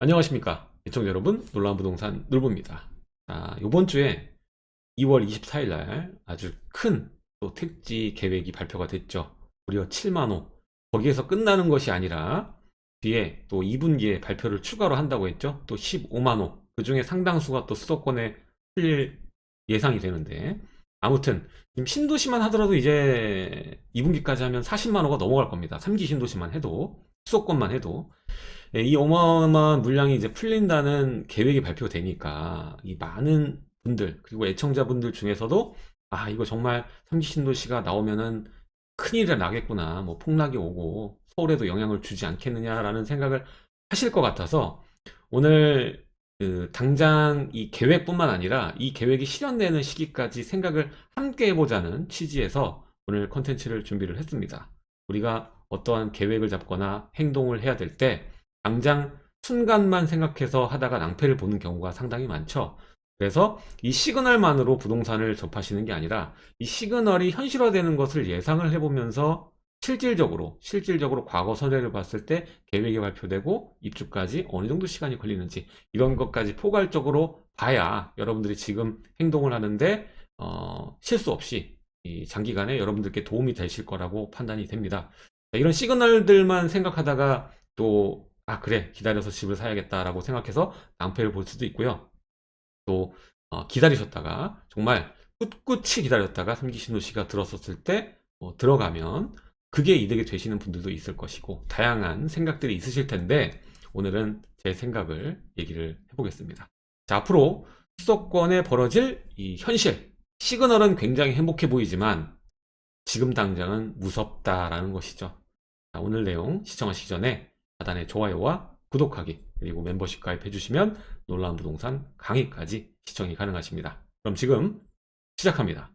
안녕하십니까 시청자 여러분, 놀라운 부동산 놀부입니다. 자, 이번 주에 2월 24일 날 아주 큰 또 택지 계획이 발표가 됐죠. 무려 7만호. 거기에서 끝나는 것이 아니라 뒤에 또 2분기에 발표를 추가로 한다고 했죠. 또 15만호. 그 중에 상당수가 또 수도권에 풀릴 예상이 되는데, 아무튼 지금 신도시만 하더라도 이제 2분기까지 하면 40만호가 넘어갈 겁니다. 3기 신도시만 해도, 수도권만 해도. 이 어마어마한 물량이 이제 풀린다는 계획이 발표되니까 이 많은 분들, 그리고 애청자분들 중에서도 이거 정말 3기 신도시가 나오면은 큰일이 나겠구나, 뭐 폭락이 오고 서울에도 영향을 주지 않겠느냐라는 생각을 하실 것 같아서, 오늘 당장 이 계획뿐만 아니라 이 계획이 실현되는 시기까지 생각을 함께 해보자는 취지에서 오늘 컨텐츠를 준비를 했습니다. 우리가 어떠한 계획을 잡거나 행동을 해야 될 때 당장 순간만 생각해서 하다가 낭패를 보는 경우가 상당히 많죠. 그래서 이 시그널만으로 부동산을 접하시는 게 아니라 이 시그널이 현실화되는 것을 예상을 해보면서 실질적으로 과거 사례를 봤을 때 계획이 발표되고 입주까지 어느 정도 시간이 걸리는지, 이런 것까지 포괄적으로 봐야 여러분들이 지금 행동을 하는데 실수 없이 이 장기간에 여러분들께 도움이 되실 거라고 판단이 됩니다. 이런 시그널들만 생각하다가 또 그래, 기다려서 집을 사야겠다라고 생각해서 낭패를 볼 수도 있고요. 또 기다리셨다가 정말 꿋꿋이 기다렸다가 3기 신도시가 들었었을 때 들어가면 그게 이득이 되시는 분들도 있을 것이고, 다양한 생각들이 있으실 텐데 오늘은 제 생각을 얘기를 해보겠습니다. 자, 앞으로 수도권에 벌어질 이 현실 시그널은 굉장히 행복해 보이지만 지금 당장은 무섭다라는 것이죠. 자, 오늘 내용 시청하시기 전에 하단에 좋아요와 구독하기, 그리고 멤버십 가입해 주시면 놀라운 부동산 강의까지 시청이 가능하십니다. 그럼 지금 시작합니다.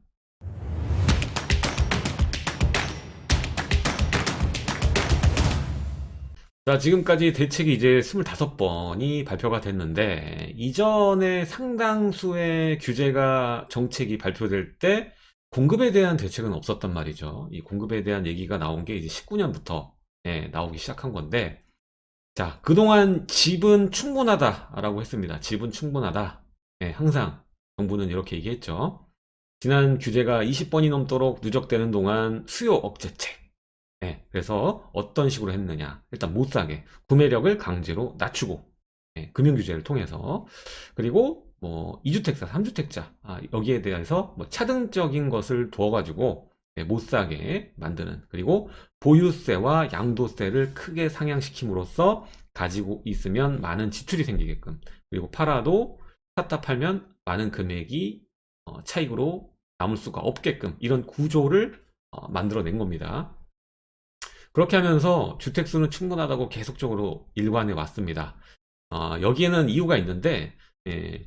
자, 지금까지 대책이 이제 25번이 발표가 됐는데, 이전에 상당수의 규제가 정책이 발표될 때 공급에 대한 대책은 없었단 말이죠. 이 공급에 대한 얘기가 나온 게 이제 19년부터 나오기 시작한 건데, 자, 그동안 집은 충분하다라고 했습니다. 집은 충분하다. 항상 정부는 이렇게 얘기했죠. 지난 규제가 20번이 넘도록 누적되는 동안 수요 억제책. 그래서 어떤 식으로 했느냐. 일단 못 사게 구매력을 강제로 낮추고, 금융 규제를 통해서. 그리고 뭐 2주택자, 3주택자, 여기에 대해서 뭐 차등적인 것을 두어가지고 못 사게 만드는, 그리고 보유세와 양도세를 크게 상향시킴으로써 가지고 있으면 많은 지출이 생기게끔, 그리고 팔아도 샀다 팔면 많은 금액이 차익으로 남을 수가 없게끔, 이런 구조를 만들어낸 겁니다. 그렇게 하면서 주택수는 충분하다고 계속적으로 일관해 왔습니다. 여기에는 이유가 있는데,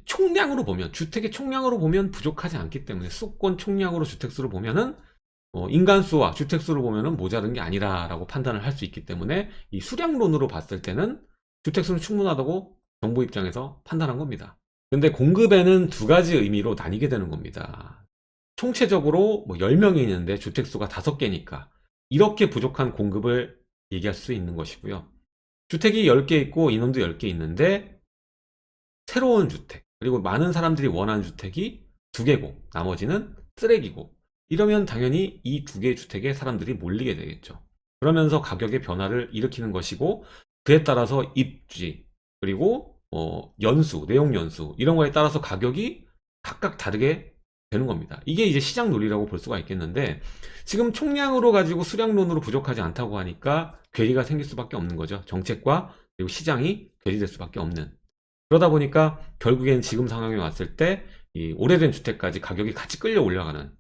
총량으로 보면, 주택의 총량으로 보면 부족하지 않기 때문에, 수도권 총량으로 주택수를 보면은 인간수와 주택수를 보면은 모자른 게 아니라라고 판단을 할 수 있기 때문에, 이 수량론으로 봤을 때는 주택수는 충분하다고 정부 입장에서 판단한 겁니다. 근데 공급에는 두 가지 의미로 나뉘게 되는 겁니다. 총체적으로 뭐 10명이 있는데 주택수가 5개니까 이렇게 부족한 공급을 얘기할 수 있는 것이고요. 주택이 10개 있고 인원도 10개 있는데 새로운 주택, 그리고 많은 사람들이 원하는 주택이 2개고 나머지는 쓰레기고, 이러면 당연히 이 2개의 주택에 사람들이 몰리게 되겠죠. 그러면서 가격의 변화를 일으키는 것이고, 그에 따라서 입지, 그리고 연수, 내용 연수, 이런 거에 따라서 가격이 각각 다르게 되는 겁니다. 이게 이제 시장 논리라고 볼 수가 있겠는데, 지금 총량으로 가지고 수량론으로 부족하지 않다고 하니까 괴리가 생길 수밖에 없는 거죠. 정책과 그리고 시장이 괴리될 수밖에 없는. 그러다 보니까 결국엔 지금 상황에 왔을 때 이 오래된 주택까지 가격이 같이 끌려 올라가는,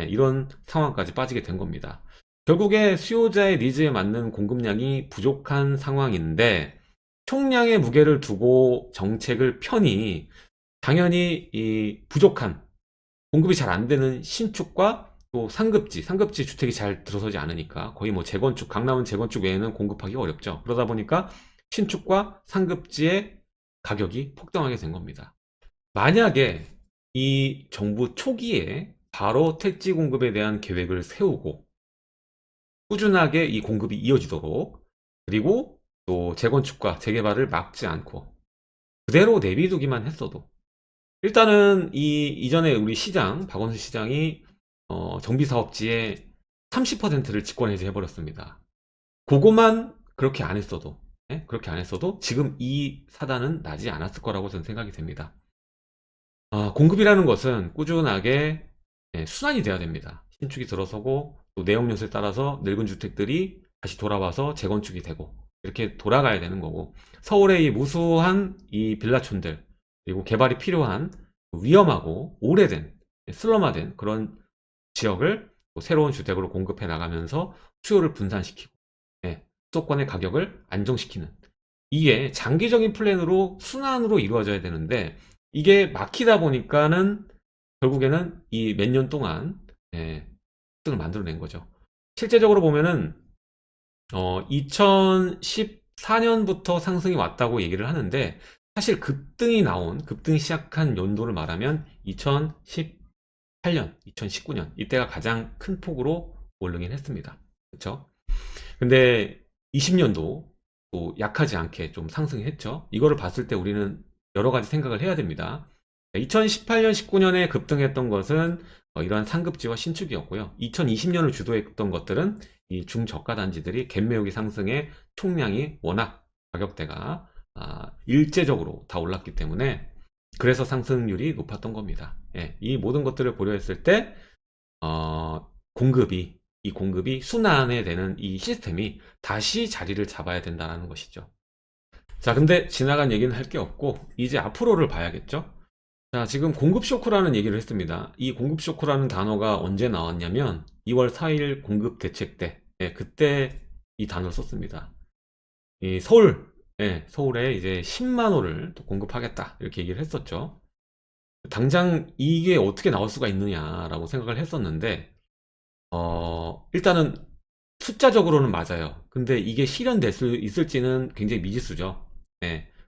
이런 상황까지 빠지게 된 겁니다. 결국에 수요자의 니즈에 맞는 공급량이 부족한 상황인데, 총량의 무게를 두고 정책을 펴니 당연히 이 부족한, 공급이 잘 안 되는 신축과 또 상급지 주택이 잘 들어서지 않으니까, 거의 뭐 재건축, 강남은 재건축 외에는 공급하기가 어렵죠. 그러다 보니까 신축과 상급지의 가격이 폭등하게 된 겁니다. 만약에 이 정부 초기에 바로 택지 공급에 대한 계획을 세우고 꾸준하게 이 공급이 이어지도록, 그리고 또 재건축과 재개발을 막지 않고 그대로 내비두기만 했어도 일단은 이전에 우리 시장 박원순 시장이 정비사업지의 30%를 직권 해제해버렸습니다. 그거만 그렇게 안 했어도 그렇게 안 했어도 지금 이 사단은 나지 않았을 거라고 저는 생각이 됩니다. 공급이라는 것은 꾸준하게 순환이 돼야 됩니다. 신축이 들어서고 또 내용 요소에 따라서 늙은 주택들이 다시 돌아와서 재건축이 되고 이렇게 돌아가야 되는 거고, 서울의 이 무수한 이 빌라촌들 그리고 개발이 필요한 위험하고 오래된 슬럼화된 그런 지역을 또 새로운 주택으로 공급해 나가면서 수요를 분산시키고 수도권의 가격을 안정시키는, 이게 장기적인 플랜으로 순환으로 이루어져야 되는데 이게 막히다 보니까는 결국에는 이 몇 년 동안 습득을 만들어낸 거죠. 실제적으로 보면은 2014년부터 상승이 왔다고 얘기를 하는데, 사실 급등이 시작한 연도를 말하면 2018년, 2019년 이때가 가장 큰 폭으로 오르긴 했습니다. 그렇죠? 근데 20년도 또 약하지 않게 좀 상승했죠. 이거를 봤을 때 우리는 여러 가지 생각을 해야 됩니다. 2018년, 19년에 급등했던 것은 이러한 상급지와 신축이었고요. 2020년을 주도했던 것들은 이 중저가 단지들이 갭 매우기 상승의 총량이 워낙 가격대가 일제적으로 다 올랐기 때문에 그래서 상승률이 높았던 겁니다. 이 모든 것들을 고려했을 때 이 공급이 순환에 되는 이 시스템이 다시 자리를 잡아야 된다는 것이죠. 자, 근데 지나간 얘기는 할 게 없고 이제 앞으로를 봐야겠죠. 자, 지금 공급 쇼크라는 얘기를 했습니다. 이 공급 쇼크라는 단어가 언제 나왔냐면 2월 4일 공급 대책 때, 그때 이 단어를 썼습니다. 이 서울에 이제 10만 호를 또 공급하겠다 이렇게 얘기를 했었죠. 당장 이게 어떻게 나올 수가 있느냐라고 생각을 했었는데 일단은 숫자적으로는 맞아요. 근데 이게 실현될 수 있을지는 굉장히 미지수죠.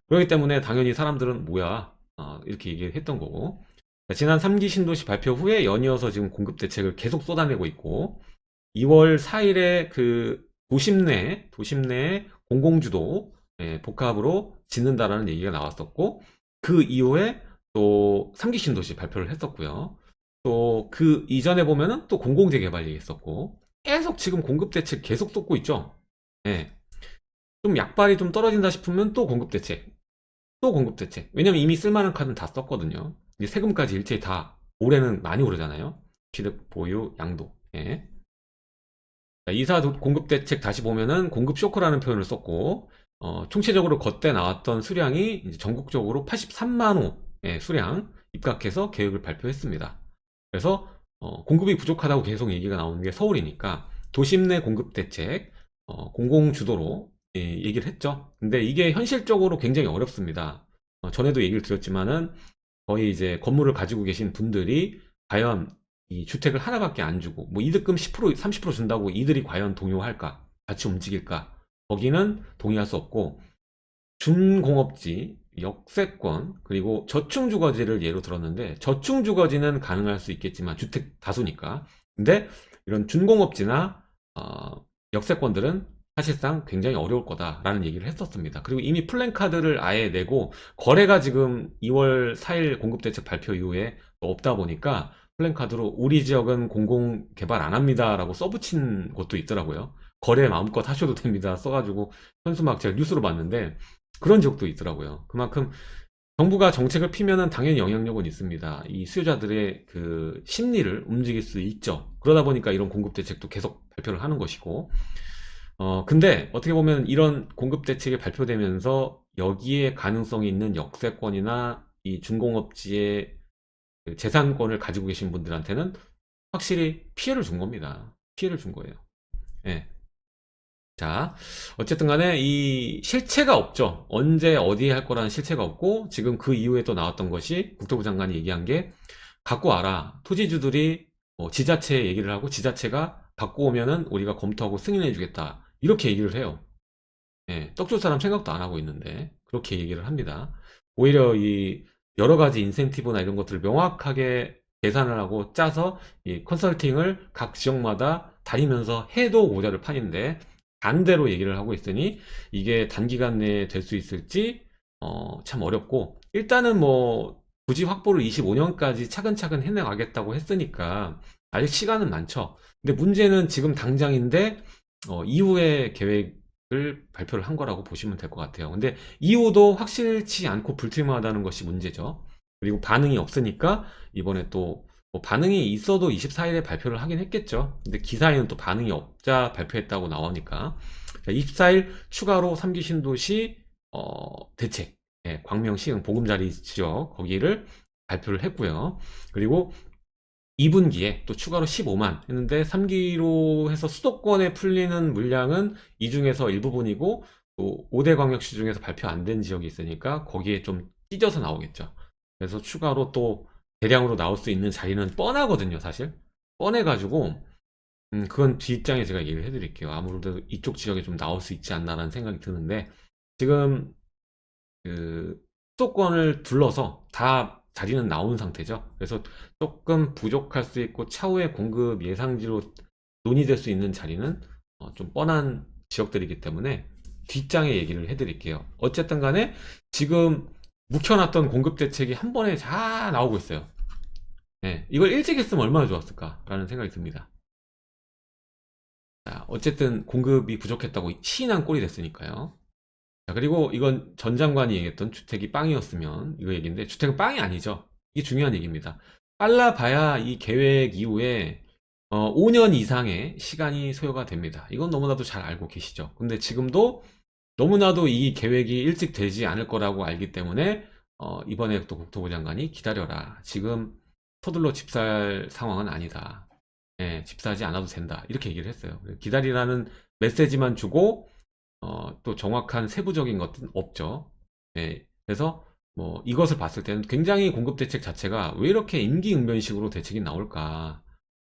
그렇기 때문에 당연히 사람들은 뭐야 이렇게 얘기했던 거고, 지난 3기 신도시 발표 후에 연이어서 지금 공급 대책을 계속 쏟아내고 있고, 2월 4일에 그 도심 내 공공주도 복합으로 짓는다라는 얘기가 나왔었고, 그 이후에 또 3기 신도시 발표를 했었고요. 또 그 이전에 보면은 또 공공재개발 얘기했었고, 계속 지금 공급 대책 계속 쏟고 있죠. 좀 약발이 좀 떨어진다 싶으면 또 공급 대책, 또 공급 대책. 왜냐면 이미 쓸만한 카드는 다 썼거든요. 이제 세금까지 일체히 다 올해는 많이 오르잖아요. 취득, 보유, 양도. 자, 이사 공급 대책 다시 보면은 공급 쇼크라는 표현을 썼고, 총체적으로 그때 나왔던 수량이 이제 전국적으로 83만 호 수량 입각해서 계획을 발표했습니다. 그래서 공급이 부족하다고 계속 얘기가 나오는 게 서울이니까 도심 내 공급 대책 공공 주도로 얘기를 했죠. 근데 이게 현실적으로 굉장히 어렵습니다. 전에도 얘기를 드렸지만은 거의 이제 건물을 가지고 계신 분들이 과연 이 주택을 하나밖에 안 주고 뭐 이득금 10% 30% 준다고 이들이 과연 동요할까, 같이 움직일까, 거기는 동의할 수 없고, 준공업지, 역세권, 그리고 저층주거지를 예로 들었는데 저층주거지는 가능할 수 있겠지만 주택 다수니까. 근데 이런 준공업지나 역세권들은 사실상 굉장히 어려울 거다라는 얘기를 했었습니다. 그리고 이미 플랜카드를 아예 내고 거래가 지금 2월 4일 공급대책 발표 이후에 없다 보니까 플랜카드로 우리 지역은 공공개발 안 합니다 라고 써붙인 곳도 있더라고요. 거래 마음껏 하셔도 됩니다 써가지고 현수막 제가 뉴스로 봤는데 그런 지역도 있더라고요. 그만큼 정부가 정책을 피면은 당연히 영향력은 있습니다. 이 수요자들의 그 심리를 움직일 수 있죠. 그러다 보니까 이런 공급 대책도 계속 발표를 하는 것이고, 근데 어떻게 보면 이런 공급 대책이 발표되면서 여기에 가능성이 있는 역세권이나 이 준공업지의 그 재산권을 가지고 계신 분들한테는 확실히 피해를 준 겁니다. 피해를 준 거예요. 예. 자, 어쨌든 간에 이 실체가 없죠. 언제 어디에 할 거라는 실체가 없고, 지금 그 이후에 또 나왔던 것이 국토부 장관이 얘기한 게 갖고 와라. 토지주들이 지자체 얘기를 하고 지자체가 갖고 오면은 우리가 검토하고 승인해 주겠다. 이렇게 얘기를 해요. 떡 줄 사람 생각도 안 하고 있는데 그렇게 얘기를 합니다. 오히려 이 여러 가지 인센티브나 이런 것들을 명확하게 계산을 하고 짜서 이 컨설팅을 각 지역마다 다니면서 해도 모자를 판인데 반대로 얘기를 하고 있으니 이게 단기간 내에 될 수 있을지 참 어렵고, 일단은 뭐 부지 확보를 25년까지 차근차근 해나가겠다고 했으니까 아직 시간은 많죠. 근데 문제는 지금 당장인데 이후의 계획을 발표를 한 거라고 보시면 될 것 같아요. 근데 이후도 확실치 않고 불투명하다는 것이 문제죠. 그리고 반응이 없으니까 이번에 또 뭐 반응이 있어도 24일에 발표를 하긴 했겠죠. 근데 기사에는 또 반응이 없자 발표했다고 나오니까 24일 추가로 3기 신도시 대책, 예, 광명 시흥 보금자리 지역 거기를 발표를 했고요. 그리고 2분기에 또 추가로 15만 했는데 3기로 해서 수도권에 풀리는 물량은 이 중에서 일부분이고 또 5대 광역시 중에서 발표 안 된 지역이 있으니까 거기에 좀 찢어서 나오겠죠. 그래서 추가로 또 대량으로 나올 수 있는 자리는 뻔하거든요, 사실. 뻔해가지고 그건 뒷장에 제가 얘기를 해드릴게요. 아무래도 이쪽 지역에 좀 나올 수 있지 않나라는 생각이 드는데 지금 그 수도권을 둘러서 다 자리는 나온 상태죠. 그래서 조금 부족할 수 있고 차후에 공급 예상지로 논의될 수 있는 자리는 좀 뻔한 지역들이기 때문에 뒷장에 얘기를 해드릴게요. 어쨌든 간에 지금 묵혀놨던 공급 대책이 한 번에 다 나오고 있어요. 네, 이걸 일찍 했으면 얼마나 좋았을까라는 생각이 듭니다. 자, 어쨌든 공급이 부족했다고 시인한 꼴이 됐으니까요. 자, 그리고 이건 전 장관이 얘기했던 주택이 빵이었으면 이거 얘기인데 주택은 빵이 아니죠. 이게 중요한 얘기입니다. 빨라봐야 이 계획 이후에 5년 이상의 시간이 소요가 됩니다. 이건 너무나도 잘 알고 계시죠. 근데 지금도 너무나도 이 계획이 일찍 되지 않을 거라고 알기 때문에 이번에 또 국토부 장관이 기다려라. 지금 서둘러 집살 상황은 아니다. 예, 집사하지 않아도 된다. 이렇게 얘기를 했어요. 기다리라는 메시지만 주고 또 정확한 세부적인 것은 없죠. 예, 그래서 뭐 이것을 봤을 때는 굉장히 공급 대책 자체가 왜 이렇게 임기응변식으로 대책이 나올까?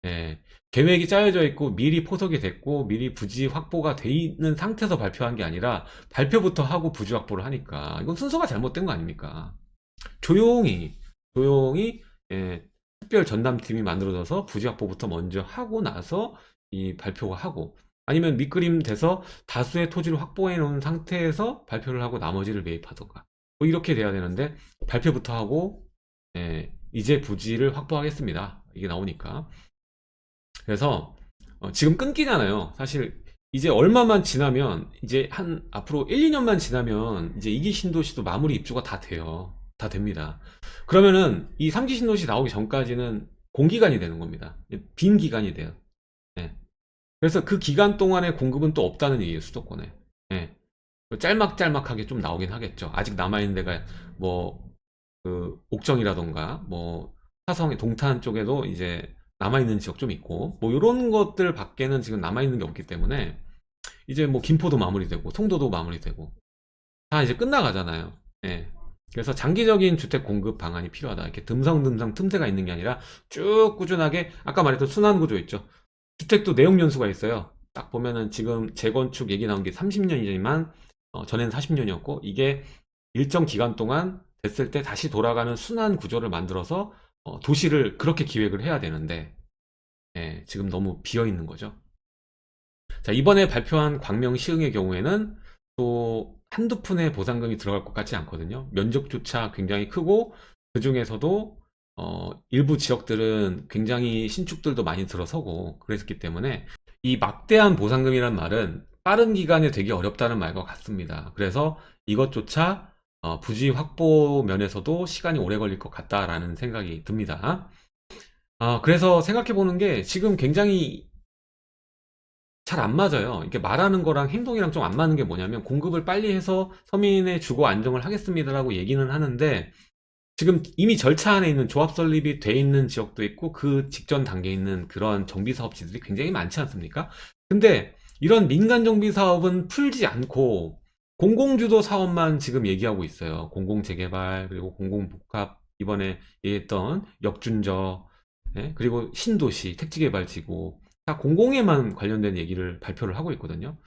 예, 계획이 짜여져 있고 미리 포석이 됐고 미리 부지 확보가 돼 있는 상태에서 발표한 게 아니라 발표부터 하고 부지 확보를 하니까 이건 순서가 잘못된 거 아닙니까? 조용히 예, 특별 전담팀이 만들어져서 부지 확보부터 먼저 하고 나서 이 발표가 하고 아니면 밑그림 돼서 다수의 토지를 확보해 놓은 상태에서 발표를 하고 나머지를 매입하던가 뭐 이렇게 돼야 되는데 발표부터 하고 예, 이제 부지를 확보하겠습니다. 이게 나오니까 그래서 지금 끊기잖아요. 사실 이제 얼마만 지나면 이제 한 앞으로 1, 2년만 지나면 이제 2기 신도시도 마무리 입주가 다 돼요. 다 됩니다. 그러면은 이 3기 신도시 나오기 전까지는 공기간이 되는 겁니다. 빈 기간이 돼요. 예. 그래서 그 기간 동안에 공급은 또 없다는 얘기예요, 수도권에. 예. 짤막짤막하게 좀 나오긴 하겠죠. 아직 남아있는 데가 뭐 그 옥정이라던가 뭐 화성의 동탄 쪽에도 이제 남아있는 지역 좀 있고 뭐 이런 것들 밖에는 지금 남아있는 게 없기 때문에 이제 뭐 김포도 마무리되고 송도도 마무리되고 다 이제 끝나가잖아요. 예. 그래서 장기적인 주택 공급 방안이 필요하다. 이렇게 듬성듬성 틈새가 있는 게 아니라 쭉 꾸준하게 아까 말했던 순환 구조 있죠. 주택도 내용 연수가 있어요. 딱 보면은 지금 재건축 얘기 나온 게 30년이지만 전에는 40년이었고 이게 일정 기간 동안 됐을 때 다시 돌아가는 순환 구조를 만들어서 도시를 그렇게 기획을 해야 되는데 예, 지금 너무 비어 있는 거죠. 자, 이번에 발표한 광명 시흥의 경우에는 또 한두 푼의 보상금이 들어갈 것 같지 않거든요. 면적조차 굉장히 크고 그 중에서도 일부 지역들은 굉장히 신축들도 많이 들어서고 그랬기 때문에 이 막대한 보상금이란 말은 빠른 기간에 되기 어렵다는 말과 같습니다. 그래서 이것조차 부지 확보 면에서도 시간이 오래 걸릴 것 같다라는 생각이 듭니다. 그래서 생각해 보는 게 지금 굉장히 잘 안 맞아요. 이렇게 말하는 거랑 행동이랑 좀 안 맞는 게 뭐냐면 공급을 빨리 해서 서민의 주거 안정을 하겠습니다라고 얘기는 하는데 지금 이미 절차 안에 있는 조합 설립이 돼 있는 지역도 있고 그 직전 단계에 있는 그런 정비 사업지들이 굉장히 많지 않습니까? 근데 이런 민간 정비 사업은 풀지 않고 공공주도 사업만 지금 얘기하고 있어요. 공공재개발 그리고 공공복합 이번에 얘기했던 역준적 그리고 신도시 택지개발지구 다 공공에만 관련된 얘기를 발표를 하고 있거든요.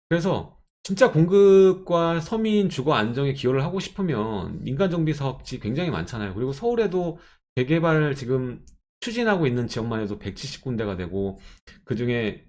그래서 진짜 공급과 서민 주거 안정에 기여를 하고 싶으면 민간 정비 사업지 굉장히 많잖아요. 그리고 서울에도 재개발 지금 추진하고 있는 지역만 해도 170군데가 되고 그중에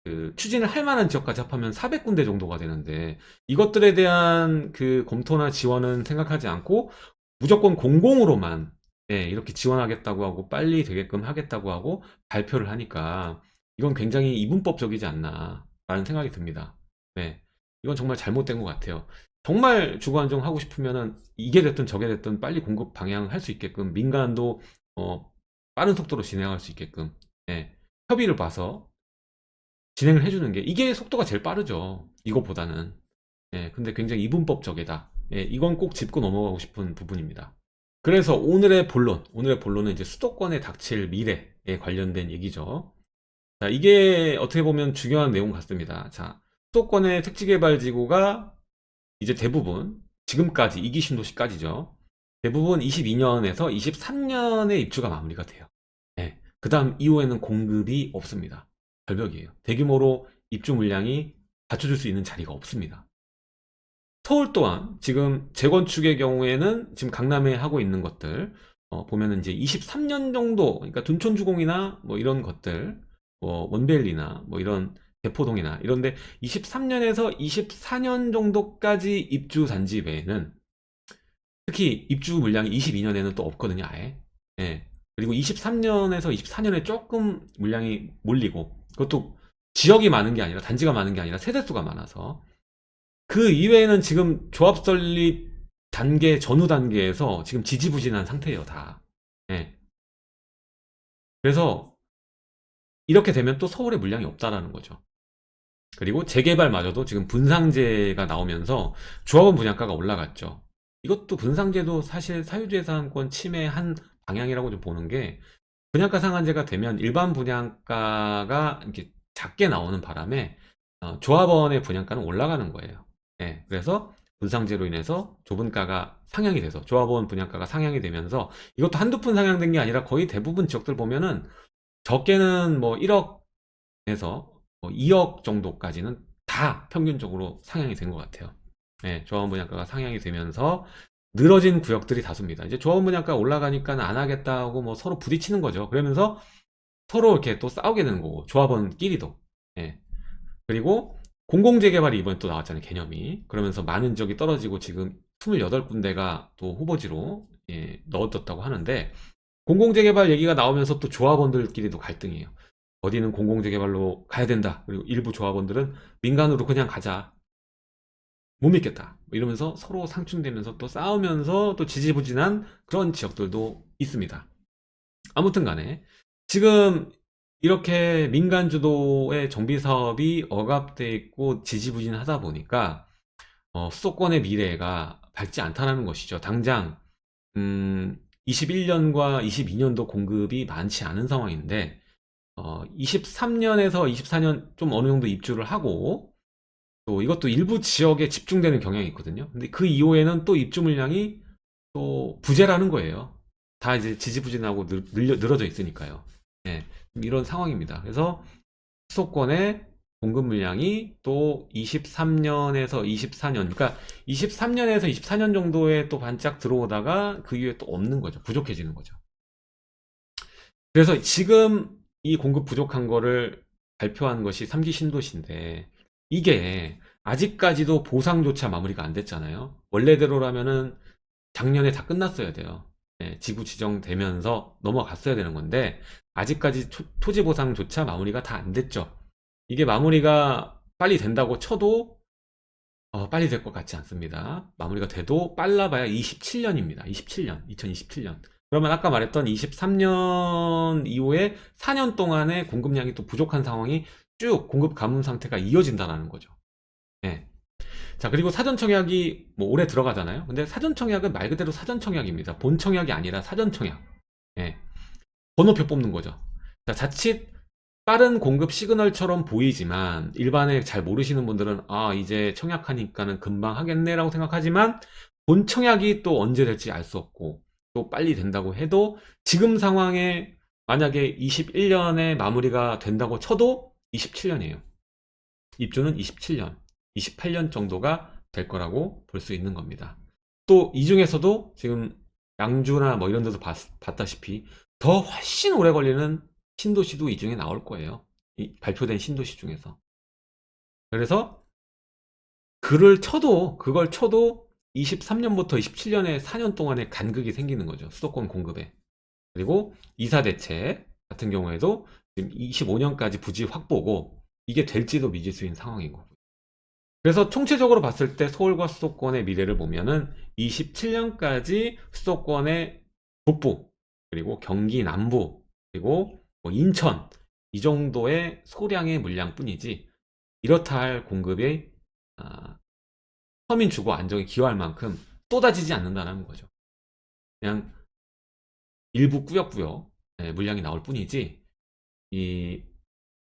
그 추진을 할 만한 지역까지 합하면 400군데 정도가 되는데 이것들에 대한 그 검토나 지원은 생각하지 않고 무조건 공공으로만 이렇게 지원하겠다고 하고 빨리 되게끔 하겠다고 하고 발표를 하니까 이건 굉장히 이분법적이지 않나라는 생각이 듭니다. 네, 이건 정말 잘못된 것 같아요. 정말 주거 안정하고 싶으면은 이게 됐든 저게 됐든 빨리 공급 방향할 수 있게끔 민간도 빠른 속도로 진행할 수 있게끔 협의를 봐서 진행을 해주는 게 이게 속도가 제일 빠르죠. 이것보다는. 근데 굉장히 이분법적이다. 이건 꼭 짚고 넘어가고 싶은 부분입니다. 그래서 오늘의 본론은 이제 수도권에 닥칠 미래에 관련된 얘기죠. 자, 이게 어떻게 보면 중요한 내용 같습니다. 자, 수도권의 택지개발지구가 이제 대부분 지금까지 2기 신도시까지죠. 대부분 22년에서 23년에 입주가 마무리가 돼요. 그 다음 이후에는 공급이 없습니다. 절벽이에요. 대규모로 입주 물량이 받쳐줄 수 있는 자리가 없습니다. 서울 또한 지금 재건축의 경우에는 지금 강남에 하고 있는 것들 보면은 이제 23년 정도, 그러니까 둔촌주공이나 뭐 이런 것들, 뭐 원베일리나 뭐 이런 대포동이나 이런데 23년에서 24년 정도까지 입주 단지 외에는 특히 입주 물량이 22년에는 또 없거든요, 아예. 그리고 23년에서 24년에 조금 물량이 몰리고 그것도 지역이 많은 게 아니라 단지가 많은 게 아니라 세대수가 많아서 그 이외에는 지금 조합 설립 단계 전후 단계에서 지금 지지부진한 상태예요, 다. 예. 그래서 이렇게 되면 또 서울에 물량이 없다라는 거죠. 그리고 재개발마저도 지금 분상제가 나오면서 조합원 분양가가 올라갔죠. 이것도 분상제도 사실 사유재산권 침해한 방향이라고 좀 보는 게 분양가 상한제가 되면 일반 분양가가 이렇게 작게 나오는 바람에 조합원의 분양가는 올라가는 거예요. 그래서 분상제로 인해서 좁은가가 상향이 돼서 조합원 분양가가 상향이 되면서 이것도 한두 푼 상향된 게 아니라 거의 대부분 지역들 보면은 적게는 뭐 1억에서 뭐 2억 정도까지는 다 평균적으로 상향이 된 것 같아요. 조합원 분양가가 상향이 되면서 늘어진 구역들이 다수입니다. 이제 조합원 분양가 올라가니까 안 하겠다고 뭐 서로 부딪히는 거죠. 그러면서 서로 이렇게 또 싸우게 되는 거고 조합원끼리도. 그리고 공공재개발이 이번에 또 나왔잖아요, 개념이. 그러면서 많은 지역이 떨어지고 지금 28군데가 또 후보지로 넣어뒀다고 하는데 공공재개발 얘기가 나오면서 또 조합원들끼리도 갈등이에요. 어디는 공공재개발로 가야 된다. 그리고 일부 조합원들은 민간으로 그냥 가자. 못 믿겠다. 뭐 이러면서 서로 상충되면서 또 싸우면서 또 지지부진한 그런 지역들도 있습니다. 아무튼 간에 지금 이렇게 민간 주도의 정비 사업이 억압돼 있고 지지부진하다 보니까 수도권의 미래가 밝지 않다는 것이죠. 당장 21년과 22년도 공급이 많지 않은 상황인데 23년에서 24년 좀 어느 정도 입주를 하고 또 이것도 일부 지역에 집중되는 경향이 있거든요. 근데 그 이후에는 또 입주 물량이 또 부재라는 거예요. 다 이제 지지부진하고 늘어져 있으니까요. 이런 상황입니다. 그래서 수도권의 공급 물량이 또 23년에서 24년, 그러니까 23년에서 24년 정도에 또 반짝 들어오다가 그 이후에 또 없는 거죠. 부족해지는 거죠. 그래서 지금 이 공급 부족한 거를 발표한 것이 3기 신도시인데 이게 아직까지도 보상조차 마무리가 안 됐잖아요. 원래대로라면은 작년에 다 끝났어야 돼요. 지구 지정되면서 넘어갔어야 되는 건데 아직까지 토지 보상조차 마무리가 다 안 됐죠. 이게 마무리가 빨리 된다고 쳐도 빨리 될 것 같지 않습니다. 마무리가 돼도 빨라봐야 27년입니다. 2027년. 그러면 아까 말했던 23년 이후에 4년 동안의 공급량이 또 부족한 상황이 쭉 공급 가뭄 상태가 이어진다는 거죠. 자, 그리고 사전청약이 뭐 올해 들어가잖아요. 근데 사전청약은 말 그대로 사전청약입니다. 본청약이 아니라 사전청약. 번호표 뽑는 거죠. 자, 자칫 빠른 공급 시그널처럼 보이지만 일반에 잘 모르시는 분들은 이제 청약하니까는 금방 하겠네라고 생각하지만 본청약이 또 언제 될지 알 수 없고 또 빨리 된다고 해도 지금 상황에 만약에 21년에 마무리가 된다고 쳐도 27년이에요. 입주는 27년, 28년 정도가 될 거라고 볼 수 있는 겁니다. 또 이 중에서도 지금 양주나 뭐 이런 데서 봤다시피 더 훨씬 오래 걸리는 신도시도 이 중에 나올 거예요. 발표된 신도시 중에서. 그래서 그걸 쳐도 23년부터 27년에 4년 동안의 간극이 생기는 거죠. 수도권 공급에. 그리고 이사 대책 같은 경우에도 지금 25년까지 부지 확보고 이게 될지도 미지수인 상황이고. 그래서 총체적으로 봤을 때 서울과 수도권의 미래를 보면은 27년까지 수도권의 북부, 그리고 경기 남부, 그리고 뭐 인천, 이 정도의 소량의 물량뿐이지 이렇다 할 공급이 아, 서민 주거 안정에 기여할 만큼 쏟아지지 않는다는 거죠. 그냥 일부 꾸역꾸역 물량이 나올 뿐이지 이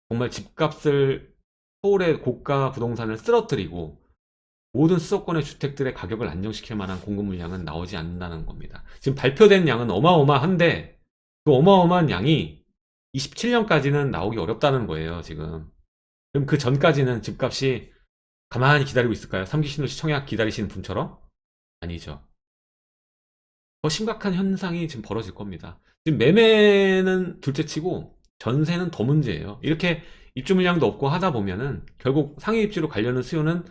정말 집값을 서울의 고가 부동산을 쓰러뜨리고 모든 수도권의 주택들의 가격을 안정시킬 만한 공급 물량은 나오지 않는다는 겁니다. 지금 발표된 양은 어마어마한데 그 어마어마한 양이 27년까지는 나오기 어렵다는 거예요, 지금. 그럼 그 전까지는 집값이 가만히 기다리고 있을까요? 3기 신도시 청약 기다리시는 분처럼? 아니죠. 더 심각한 현상이 지금 벌어질 겁니다. 지금 매매는 둘째치고 전세는 더 문제예요. 이렇게 입주 물량도 없고 하다 보면은 결국 상위 입주로 가려는 수요는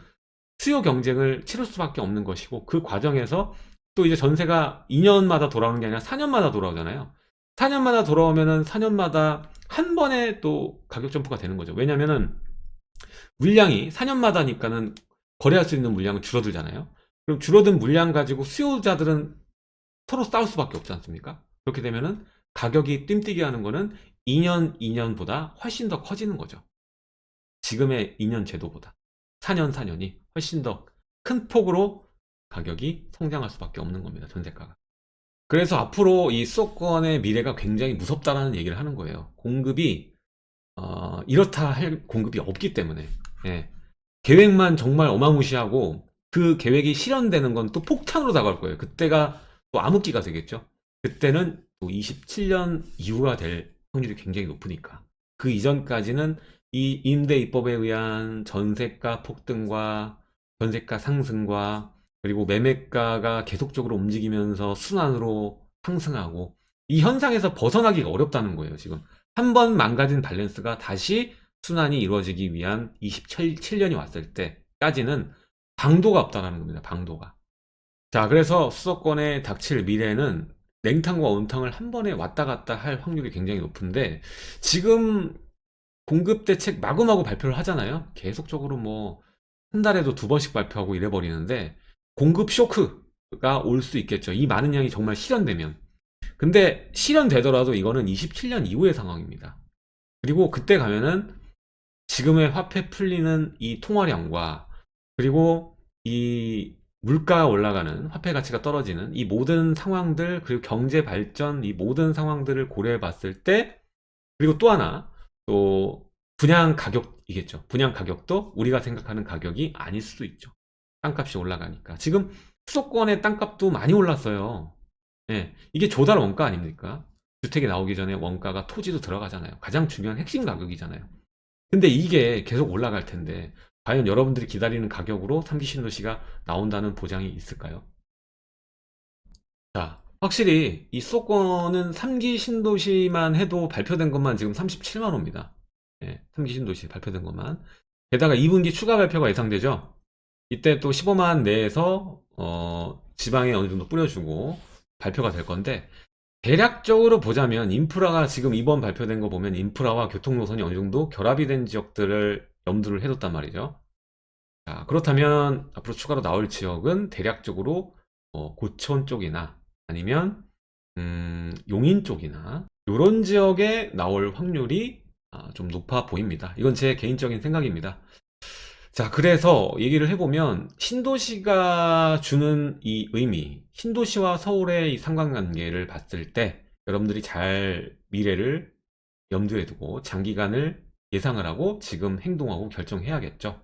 수요 경쟁을 치를 수밖에 없는 것이고, 그 과정에서 또 이제 전세가 2년마다 돌아오는 게 아니라 4년마다 돌아오잖아요. 4년마다 돌아오면은 4년마다 한 번에 또 가격 점프가 되는 거죠. 왜냐면은 물량이 4년마다니까는 거래할 수 있는 물량은 줄어들잖아요. 그럼 줄어든 물량 가지고 수요자들은 서로 싸울 수밖에 없지 않습니까? 그렇게 되면은 가격이 뜀뛰게 하는 거는 2년, 2년보다 훨씬 더 커지는 거죠. 지금의 2년 제도보다 4년, 4년이 훨씬 더 큰 폭으로 가격이 성장할 수밖에 없는 겁니다. 전세가가. 그래서 앞으로 이 수도권의 미래가 굉장히 무섭다라는 얘기를 하는 거예요. 공급이 이렇다 할 공급이 없기 때문에. 예. 계획만 정말 어마무시하고 그 계획이 실현되는 건 또 폭탄으로 다가올 거예요. 그때가 또 암흑기가 되겠죠. 그때는 또 27년 이후가 될 확률이 굉장히 높으니까. 그 이전까지는 이 임대 입법에 의한 전세가 폭등과 전세가 상승과 그리고 매매가가 계속적으로 움직이면서 순환으로 상승하고, 이 현상에서 벗어나기가 어렵다는 거예요, 지금. 한 번 망가진 밸런스가 다시 순환이 이루어지기 위한 27년이 왔을 때까지는 방도가 없다는 겁니다. 방도가. 자, 그래서 수도권에 닥칠 미래는 냉탕과 온탕을 한 번에 왔다 갔다 할 확률이 굉장히 높은데, 지금 공급 대책 마구마구 발표를 하잖아요. 계속적으로 뭐 한 달에도 두 번씩 발표하고 이래 버리는데 공급 쇼크가 올 수 있겠죠. 이 많은 양이 정말 실현되면. 근데 실현되더라도 이거는 27년 이후의 상황입니다. 그리고 그때 가면은 지금의 화폐 풀리는 이 통화량과 그리고 이 물가가 올라가는, 화폐 가치가 떨어지는 이 모든 상황들, 그리고 경제 발전, 이 모든 상황들을 고려해 봤을 때, 그리고 또 하나, 또 분양 가격이겠죠. 분양 가격도 우리가 생각하는 가격이 아닐 수도 있죠. 땅값이 올라가니까. 지금 수도권의 땅값도 많이 올랐어요. 예, 이게 조달 원가 아닙니까? 주택이 나오기 전에 원가가 토지도 들어가잖아요. 가장 중요한 핵심 가격이잖아요. 근데 이게 계속 올라갈 텐데 과연 여러분들이 기다리는 가격으로 3기 신도시가 나온다는 보장이 있을까요? 자, 확실히 이 수도권은 3기 신도시만 해도 발표된 것만 지금 37만 호입니다. 예, 3기 신도시 발표된 것만. 게다가 2분기 추가 발표가 예상되죠. 이때 또 15만 내에서 지방에 어느 정도 뿌려주고 발표가 될 건데, 대략적으로 보자면 인프라가 지금 이번 발표된 거 보면 인프라와 교통 노선이 어느 정도 결합이 된 지역들을 염두를 해뒀단 말이죠. 자, 그렇다면 앞으로 추가로 나올 지역은 대략적으로 고촌 쪽이나 아니면 용인 쪽이나 이런 지역에 나올 확률이 좀 높아 보입니다. 이건 제 개인적인 생각입니다. 자, 그래서 얘기를 해보면 신도시가 주는 이 의미, 신도시와 서울의 이 상관관계를 봤을 때 여러분들이 잘 미래를 염두에 두고 장기간을 예상을 하고 지금 행동하고 결정해야겠죠.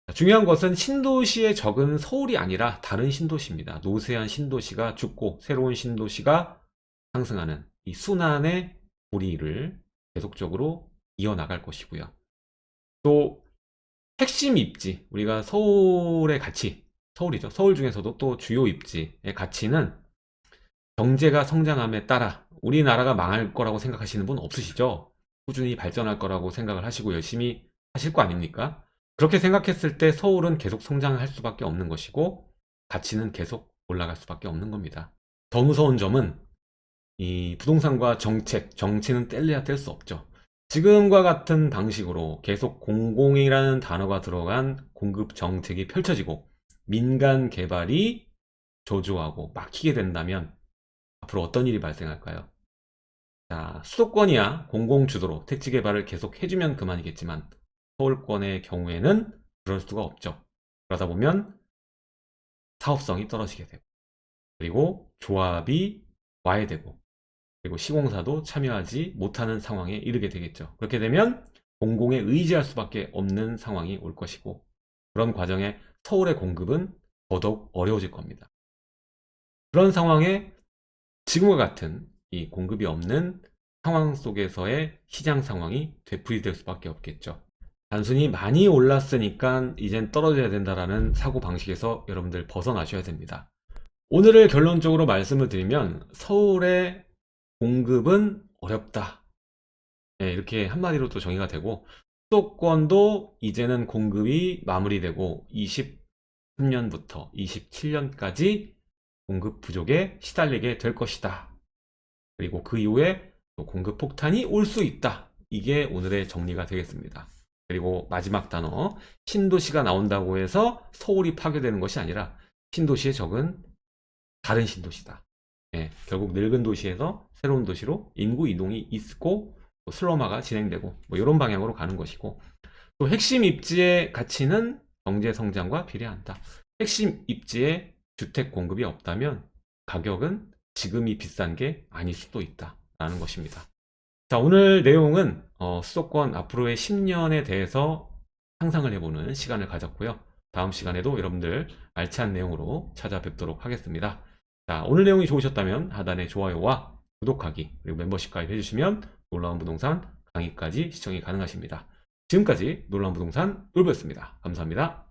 자, 중요한 것은 신도시의 적은 서울이 아니라 다른 신도시입니다. 노쇠한 신도시가 죽고 새로운 신도시가 상승하는 이 순환의 고리를 계속적으로 이어나갈 것이고요. 또 핵심 입지, 우리가 서울의 가치, 서울이죠. 서울 중에서도 또 주요 입지의 가치는 경제가 성장함에 따라 우리나라가 망할 거라고 생각하시는 분 없으시죠? 꾸준히 발전할 거라고 생각을 하시고 열심히 하실 거 아닙니까? 그렇게 생각했을 때 서울은 계속 성장할 수밖에 없는 것이고 가치는 계속 올라갈 수밖에 없는 겁니다. 더 무서운 점은 이 부동산과 정치는 뗄래야 뗄 수 없죠. 지금과 같은 방식으로 계속 공공이라는 단어가 들어간 공급 정책이 펼쳐지고 민간 개발이 저조하고 막히게 된다면 앞으로 어떤 일이 발생할까요? 자, 수도권이야 공공 주도로 택지 개발을 계속 해주면 그만이겠지만 서울권의 경우에는 그럴 수가 없죠. 그러다 보면 사업성이 떨어지게 되고 그리고 조합이 와해되고 그리고 시공사도 참여하지 못하는 상황에 이르게 되겠죠. 그렇게 되면 공공에 의지할 수밖에 없는 상황이 올 것이고 그런 과정에 서울의 공급은 더더욱 어려워질 겁니다. 그런 상황에 지금과 같은 이 공급이 없는 상황 속에서의 시장 상황이 되풀이될 수밖에 없겠죠. 단순히 많이 올랐으니까 이젠 떨어져야 된다라는 사고방식에서 여러분들 벗어나셔야 됩니다. 오늘을 결론적으로 말씀을 드리면 서울의 공급은 어렵다. 네, 이렇게 한마디로 또 정의가 되고 수도권도 이제는 공급이 마무리되고 23년부터 27년까지 공급 부족에 시달리게 될 것이다. 그리고 그 이후에 또 공급 폭탄이 올 수 있다. 이게 오늘의 정리가 되겠습니다. 그리고 마지막 단어 신도시가 나온다고 해서 서울이 파괴되는 것이 아니라 신도시의 적은 다른 신도시다. 예, 결국 늙은 도시에서 새로운 도시로 인구 이동이 있고 슬럼화가 진행되고 뭐 이런 방향으로 가는 것이고 또 핵심 입지의 가치는 경제 성장과 비례한다. 핵심 입지에 주택 공급이 없다면 가격은 지금이 비싼 게 아닐 수도 있다 라는 것입니다. 자, 오늘 내용은 수도권 앞으로의 10년에 대해서 상상을 해보는 시간을 가졌고요. 다음 시간에도 여러분들 알찬 내용으로 찾아뵙도록 하겠습니다. 자, 오늘 내용이 좋으셨다면 하단에 좋아요와 구독하기 그리고 멤버십 가입 해주시면 놀라운 부동산 강의까지 시청이 가능하십니다. 지금까지 놀라운 부동산 놀부였습니다. 감사합니다.